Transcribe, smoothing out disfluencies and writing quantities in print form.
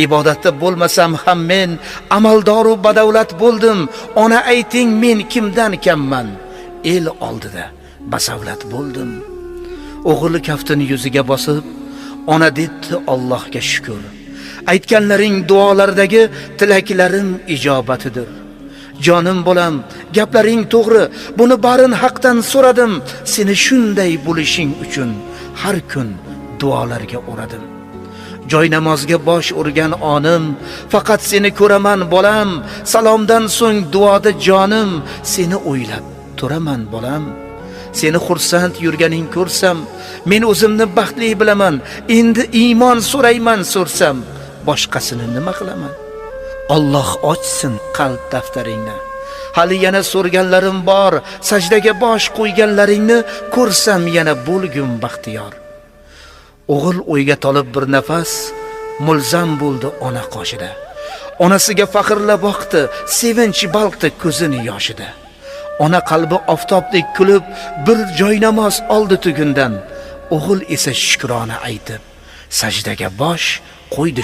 ibodatda bo'lmasam ham men amaldoru badavlat bo'ldim. Ona ayting, men kimdan kamman? El oldida basavlat bo'ldim. O'g'li kaftini yuziga bosib, ona dedi Allohga shukr. Aytganlaring duolaridagi tilaklarim ijobatidir. Jonim bolam, gaplaring to'g'ri. Buni barin haqdan so'radim. Seni shunday bo'lishing uchun har kun duolarga o'radim. Joy namozga bosh urgan onim, faqat seni ko'raman bolam. Salomdan so'ng duoda jonim, seni o'ylab turaman bolam. Seni xursand yurganing ko'rsam, men o'zimni baxtli bilaman. Endi iymon so'rayman so'rsam, boshqasini nima qilaman? Alloh ochsin qalb daftaringni. Hali yana so'rganlarim bor, sajdaga bosh qo'yganlaringni ko'rsam yana bo'lgum baxtiyor. O'g'il o'yga tolib bir nafas mulzam bo'ldi ona qoshida. Onasiga faxrlab boqdi, sevinch balqdi ko'zini yoshida. Ona qalbi oftobdek kulib bir joy namoz oldi tugundan. O'g'il esa shukrona aytib sajdaga bosh qo'ydi.